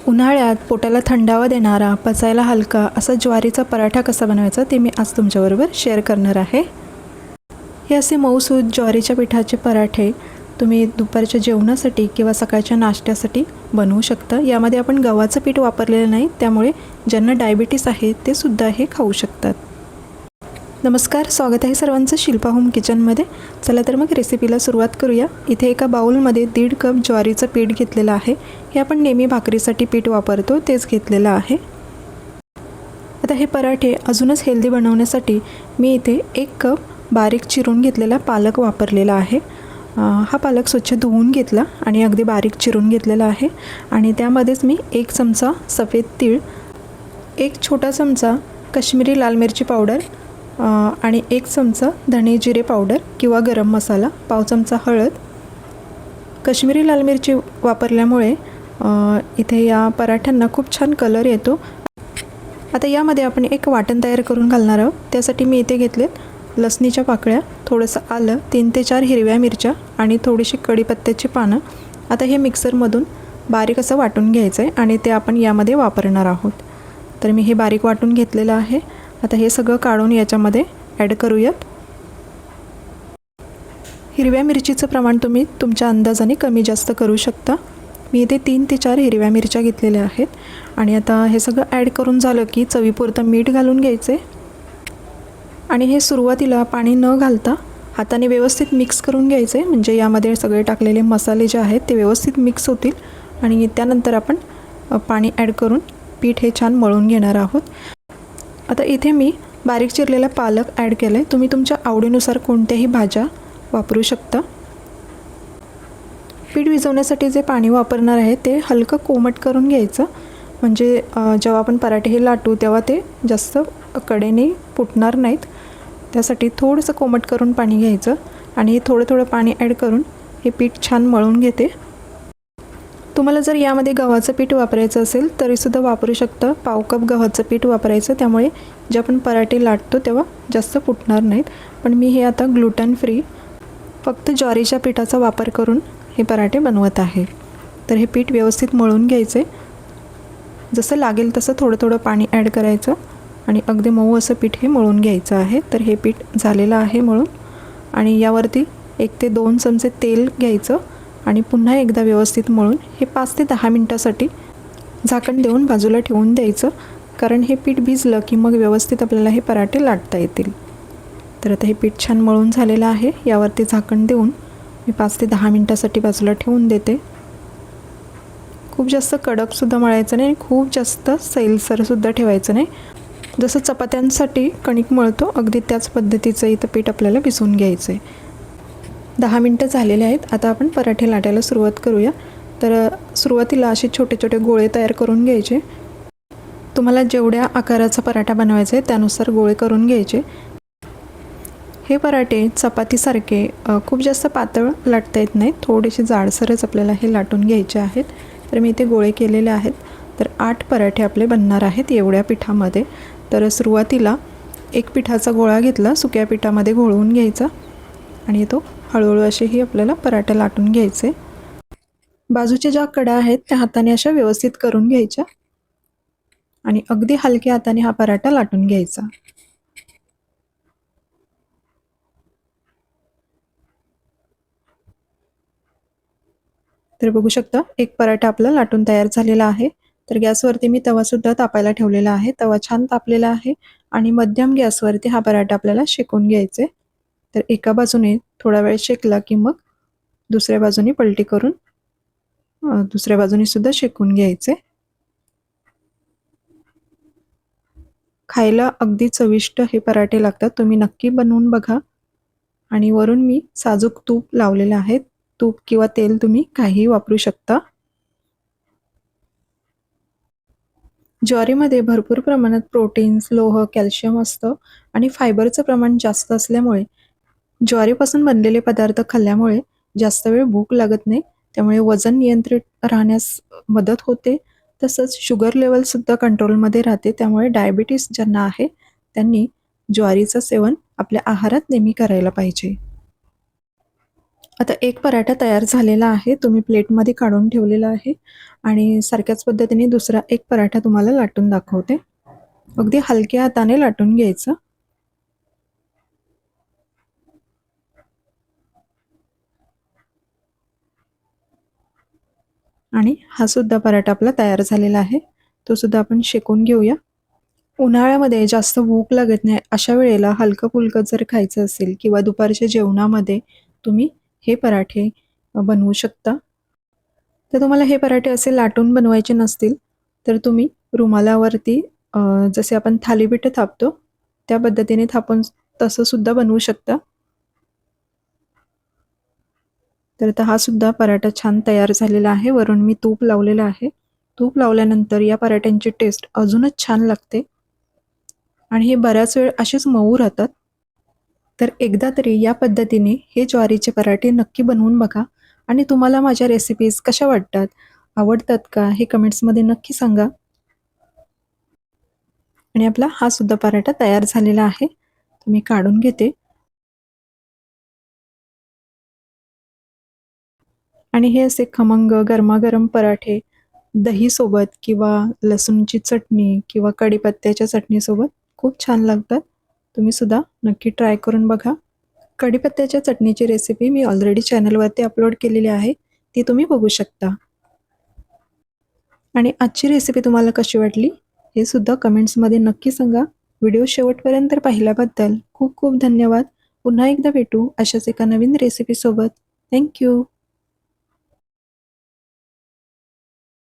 उन्हाळ्यात पोटाला थंडावा देणारा, पचायला हलका असा ज्वारीचा पराठा कसा बनवायचा ते मी आज तुमच्याबरोबर शेअर करणार आहे. हे असे मऊसूद ज्वारीच्या पिठाचे पराठे तुम्ही दुपारच्या जेवणासाठी किंवा सकाळच्या नाश्त्यासाठी बनवू शकता. यामध्ये आपण गव्हाचं पीठ वापरलेलं नाही, त्यामुळे ज्यांना डायबिटीस आहे ते सुद्धा हे खाऊ शकतात. नमस्कार, स्वागत आहे सर्वांचं शिल्पा होम किचनमध्ये. चला तर मग रेसिपीला सुरुवात करूया. इथे एका बाउलमध्ये 1.5 कप ज्वारीचं पीठ घेतलेलं आहे. हे आपण नेहमी भाकरीसाठी पीठ वापरतो तेच घेतलेलं आहे. आता हे पराठे अजूनच हेल्दी बनवण्यासाठी मी इथे 1 कप बारीक चिरून घेतलेला पालक वापरलेला आहे. हा पालक स्वच्छ धुवून घेतला आणि अगदी बारीक चिरून घेतलेला आहे. आणि त्यामध्येच मी 1 चमचा सफेद तीळ, 1 छोटा चमचा काश्मीरी लाल मिरची पावडर आणि 1 चमचा धणे जिरे पावडर किंवा गरम मसाला, पाव चमचा हळद. काश्मीरी लाल मिरची वापरल्यामुळे इथे या पराठ्यांना खूप छान कलर येतो. आता यामध्ये आपण एक वाटण तयार करून घालणार आहोत. त्यासाठी मी इथे घेतलेत लसणीच्या पाकळ्या, थोडंसं आलं, 3 ते 4 हिरव्या मिरच्या आणि थोडीशी कढीपत्त्याची पानं. आता हे मिक्सरमधून बारीक असं वाटून घ्यायचं आहे आणि ते आपण यामध्ये वापरणार आहोत. तर मी हे बारीक वाटून घेतलेलं आहे. आता हे सगळं काढून याच्यामध्ये ॲड करूयात. हिरव्या मिरचीचं प्रमाण तुम्ही तुमच्या अंदाजाने कमी जास्त करू शकता. मी इथे 3 ते 4 हिरव्या मिरच्या घेतलेल्या आहेत. आणि आता हे सगळं ॲड करून झालं की चवीपुरतं मीठ घालून घ्यायचे आणि हे सुरुवातीला पाणी न घालता हाताने व्यवस्थित मिक्स करून घ्यायचे, म्हणजे यामध्ये सगळे टाकलेले मसाले जे आहेत ते व्यवस्थित मिक्स होतील. आणि त्यानंतर आपण पाणी ॲड करून पीठ हे छान मळून घेणार आहोत. आता इथे मी बारीक चिरलेला पालक ॲड केला आहे. तुम्ही तुमच्या आवडीनुसार कोणत्याही भाज्या वापरू शकता. पीठ भिजवण्यासाठी जे पाणी वापरणार आहे ते हलकं कोमट करून घ्यायचं, म्हणजे जेव्हा आपण पराठे हे लाटू तेव्हा ते जास्त कडेने फुटणार नाहीत. त्यासाठी थोडंसं कोमट करून पाणी घ्यायचं आणि थोडं थोडं पाणी ॲड करून हे पीठ छान मळून घेते. तुम्हाला जर यामध्ये गव्हाचं पीठ वापरायचं असेल तरीसुद्धा वापरू शकता. पाव कप गव्हाचं पीठ वापरायचं, त्यामुळे जे आपण पराठे लाटतो तेव्हा जास्त फुटणार नाहीत. पण मी हे आता ग्लुटन फ्री फक्त ज्वारीच्या पिठाचा वापर करून हे पराठे बनवत आहे. तर हे पीठ व्यवस्थित मळून घ्यायचे. जसं लागेल तसं थोडं थोडं पाणी ॲड करायचं आणि अगदी मऊ असं पीठ हे मळून घ्यायचं आहे. तर हे पीठ झालेलं आहे मळून. आणि यावरती 1 ते 2 चमचे तेल घ्यायचं आणि पुन्हा एकदा व्यवस्थित मळून हे 5 ते 10 मिनटासाठी झाकण देऊन बाजूला ठेवून द्यायचं, कारण हे पीठ भिजलं की मग व्यवस्थित आपल्याला हे पराठे लाटता येतील. तर आता हे पीठ छान मळून झालेलं आहे. यावरती झाकण देऊन मी 5 ते 10 मिनटासाठी बाजूला ठेवून देते. खूप जास्त कडकसुद्धा मळायचं नाही, खूप जास्त सैलसरसुद्धा ठेवायचं नाही. जसं चपात्यांसाठी कणिक मळतो अगदी त्याच पद्धतीचं इथं पीठ आपल्याला भिजवून घ्यायचं आहे. 10 मिनटं झालेले आहेत. आता आपण पराठे लाटायला सुरुवात करूया. तर सुरुवातीला असे छोटे छोटे गोळे तयार करून घ्यायचे. तुम्हाला जेवढ्या आकाराचा पराठा बनवायचा आहे त्यानुसार गोळे करून घ्यायचे. हे पराठे चपातीसारखे खूप जास्त पातळ लाटता येत नाहीत, थोडेसे जाडसरच आपल्याला हे लाटून घ्यायचे आहेत. तर मी इथे गोळे केलेले आहेत. तर 8 पराठे आपले बनणार आहेत एवढ्या पिठामध्ये. तर सुरुवातीला 1 पिठाचा गोळा घेतला, सुक्या पिठामध्ये घोळवून घ्यायचा आणि तो हळूहळू असेही आपल्याला पराठा लाटून घ्यायचे. बाजूच्या ज्या कडा आहेत त्या हाताने अशा व्यवस्थित करून घ्यायच्या आणि अगदी हलक्या हाताने हा पराठा लाटून घ्यायचा. तर बघू शकता 1 पराठा आपला लाटून तयार झालेला आहे. तर गॅसवरती मी तवासुद्धा तापायला ठेवलेला आहे. तवा छान तापलेला आहे आणि मध्यम गॅसवरती हा पराठा आपल्याला शेकून घ्यायचे. तर एका बाजूने थोडा वेळ शेकला की मग दुसऱ्या बाजूने पलटी करून दुसऱ्या बाजूने सुद्धा शेकून घ्यायचे. खायला अगदी चविष्ट हे पराठे लागतात. तुम्ही नक्की बनवून बघा. आणि वरून मी साजूक तूप लावलेलं आहे. तूप किंवा तेल तुम्ही काहीही वापरू शकता. ज्वारीमध्ये भरपूर प्रमाणात प्रोटीन्स, लोह, कॅल्शियम असतं आणि फायबरचं प्रमाण जास्त असल्यामुळे ज्वारीपासून बनलेले पदार्थ खाल्ल्यामुळे जास्त वेळ भूक लागत नाही. त्यामुळे वजन नियंत्रित राहण्यास मदत होते. तसंच शुगर लेवलसुद्धा कंट्रोलमध्ये राहते. त्यामुळे डायबिटीस ज्यांना आहे त्यांनी ज्वारीचं सेवन आपल्या आहारात नेहमी करायला पाहिजे. आता एक पराठा तयार झालेला आहे, तो मी प्लेटमध्ये काढून ठेवलेला आहे आणि सारख्याच पद्धतीने दुसरा एक पराठा तुम्हाला लाटून दाखवते. अगदी हलक्या हाताने लाटून घ्यायचं. आणि हा सुद्धा पराठा आपला तयार झालेला आहे, तो सुद्धा आपण शेकून घेऊया. उन्हाळ्यामध्ये जास्त भूक लागत नाही अशा वेळेला हलकं-फुलकं जर खायचं असेल किंवा दुपारच्या जेवणामध्ये तुम्ही हे पराठे बनवू शकता. तर तुम्हाला हे पराठे असे लाटून बनवायचे नसतील तर तुम्ही रुमालावरती जसे आपण थालीपीठं थापतो त्या पद्धतीने थापून तसं सुद्धा बनवू शकता. तर आता हा सुद्धा पराठा छान तयार झालेला आहे. वरून मी तूप लावलेलं आहे. तूप लावल्यानंतर या पराठ्यांची टेस्ट अजूनच छान लागते आणि हे बऱ्याच वेळ असेच मऊ राहतात. तर एकदा तरी या पद्धतीने हे ज्वारीचे पराठे नक्की बनवून बघा आणि तुम्हाला माझ्या रेसिपीज कशा वाटतात, आवडतात का, हे कमेंट्समध्ये नक्की सांगा. आणि आपला हा सुद्धा पराठा तयार झालेला आहे, तो मी काढून घेते. आणि हे असे खमंग गरमागरम पराठे दहीसोबत किंवा लसूणची चटणी किंवा कढीपत्त्याच्या चटणीसोबत खूप छान लागतात. तुम्ही सुद्धा नक्की ट्राय करून बघा. कढीपत्त्याच्या चटणीची रेसिपी मी ऑलरेडी चॅनलवरती अपलोड केलेली आहे, ती तुम्ही बघू शकता. आणि आजची रेसिपी तुम्हाला कशी वाटली हे सुद्धा कमेंट्समध्ये नक्की सांगा. व्हिडिओ शेवटपर्यंत पाहिल्याबद्दल खूप खूप धन्यवाद. पुन्हा एकदा भेटू अशाच एका नवीन रेसिपीसोबत. थँक्यू.